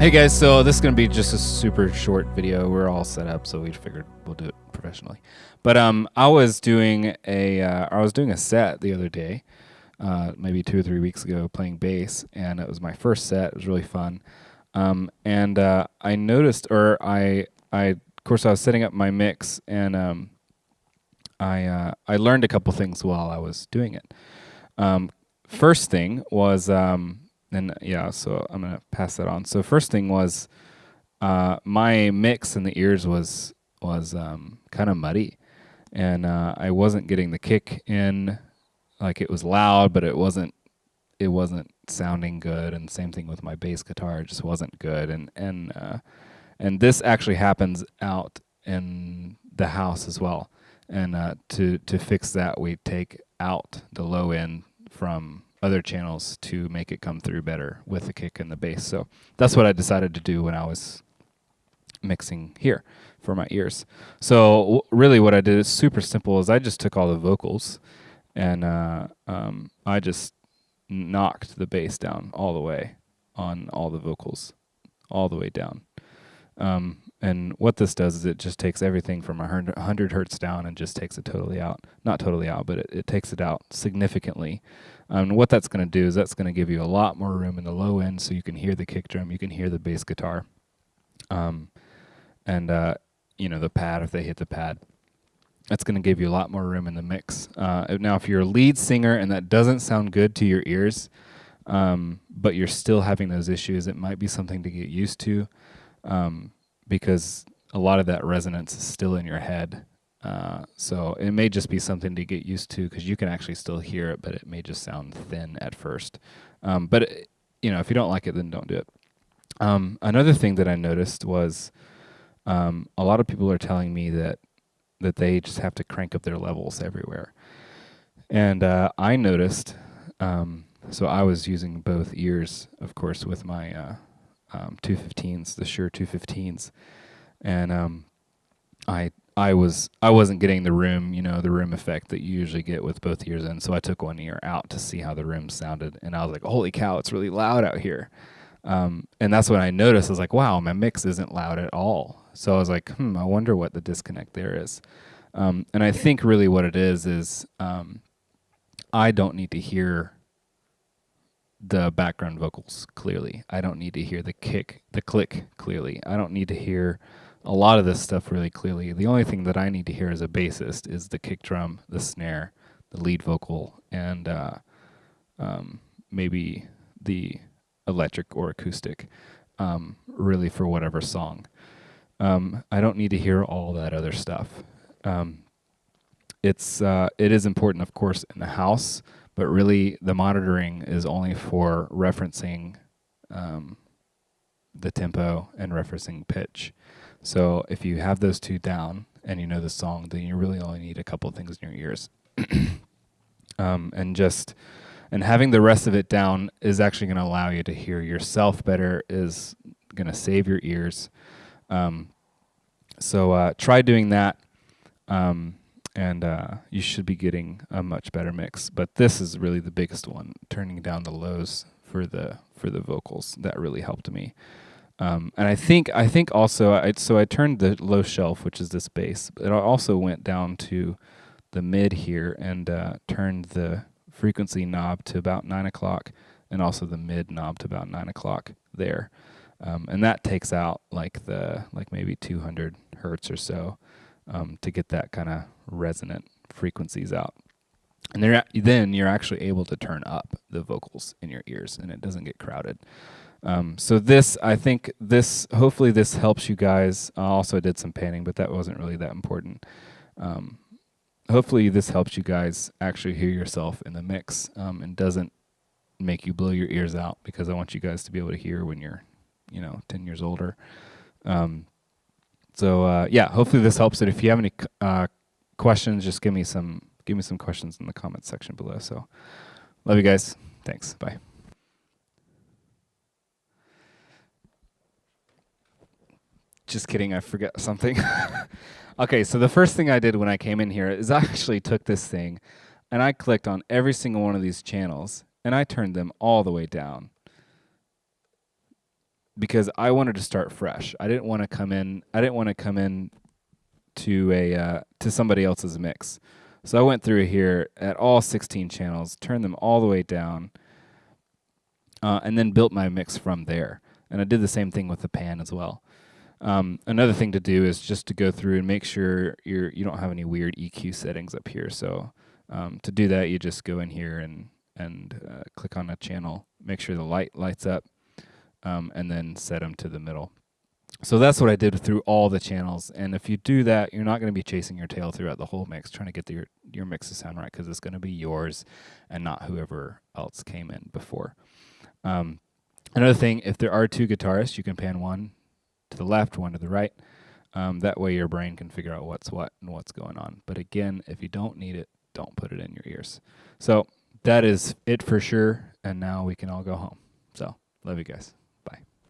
Hey guys, so this is gonna be just a super short video. We're all set up, so we figured we'll do it professionally. But I was doing a set the other day, maybe 2 or 3 weeks ago, playing bass, and it was my first set. It was really fun, and I noticed, of course, I was setting up my mix, and I learned a couple things while I was doing it. First thing was, so I'm gonna pass that on. So first thing was, my mix in the ears was kind of muddy, and I wasn't getting the kick in. Like, it was loud, but it wasn't sounding good. And same thing with my bass guitar, it just wasn't good. And this actually happens out in the house as well. And to fix that, we take out the low end from other channels to make it come through better with the kick and the bass. So that's what I decided to do when I was mixing here for my ears. So really what I did is super simple, is I just took all the vocals and I just knocked the bass down all the way on all the vocals, all the way down. And what this does is it just takes everything from 100 hertz down and just takes it totally out. Not totally out, but it takes it out significantly. And what that's going to do is that's going to give you a lot more room in the low end, so you can hear the kick drum, you can hear the bass guitar, and the pad, if they hit the pad. That's going to give you a lot more room in the mix. Now, if you're a lead singer and that doesn't sound good to your ears, but you're still having those issues, it might be something to get used to. Because a lot of that resonance is still in your head. So it may just be something to get used to, because you can actually still hear it, but it may just sound thin at first. But if you don't like it, then don't do it. Another thing that I noticed was a lot of people are telling me that they just have to crank up their levels everywhere. And I noticed, so I was using both ears, of course, with my 215s, the Shure 215s, and I wasn't getting the room, the room effect that you usually get with both ears in. So I took one ear out to see how the room sounded, and I was like, holy cow, it's really loud out here. And that's when I noticed. I was like, wow, my mix isn't loud at all. So I was like, I wonder what the disconnect there is. And I think really what it is I don't need to hear the background vocals clearly. I don't need to hear the click clearly. I don't need to hear a lot of this stuff really clearly. The only thing that I need to hear as a bassist is the kick drum, the snare, the lead vocal, and maybe the electric or acoustic, really, for whatever song. I don't need to hear all that other stuff. It is important, of course, in the house, but really the monitoring is only for referencing the tempo and referencing pitch. So if you have those two down and you know the song, then you really only need a couple of things in your ears. And having the rest of it down is actually going to allow you to hear yourself better, is going to save your ears. So try doing that. And you should be getting a much better mix. But this is really the biggest one, turning down the lows for the vocals. That really helped me. And I think also, I turned the low shelf, which is this bass, but I also went down to the mid here and turned the frequency knob to about 9 o'clock, and also the mid knob to about 9 o'clock there. And that takes out like maybe 200 hertz or so. To get that kind of resonant frequencies out. And then you're actually able to turn up the vocals in your ears, and it doesn't get crowded. So hopefully this helps you guys. I also did some panning, but that wasn't really that important. Hopefully this helps you guys actually hear yourself in the mix, and doesn't make you blow your ears out, because I want you guys to be able to hear when you're 10 years older. So hopefully this helps. And if you have any questions, just give me some questions in the comments section below. So love you guys. Thanks. Bye. Just kidding, I forgot something. Okay, so the first thing I did when I came in here is I actually took this thing and I clicked on every single one of these channels and I turned them all the way down. because I wanted to start fresh. I didn't want to come in. I didn't want to come in to somebody else's mix. So I went through here at all 16 channels, turned them all the way down, and then built my mix from there. And I did the same thing with the pan as well. Another thing to do is just to go through and make sure you don't have any weird EQ settings up here. So to do that, you just go in here and click on a channel, make sure the light lights up, and then set them to the middle. So that's what I did through all the channels. And if you do that, you're not going to be chasing your tail throughout the whole mix, trying to get your mix to sound right, because it's going to be yours and not whoever else came in before. Another thing, if there are two guitarists, you can pan one to the left, one to the right. That way your brain can figure out what's what and what's going on. But again, if you don't need it, don't put it in your ears. So that is it for sure. And now we can all go home. So love you guys.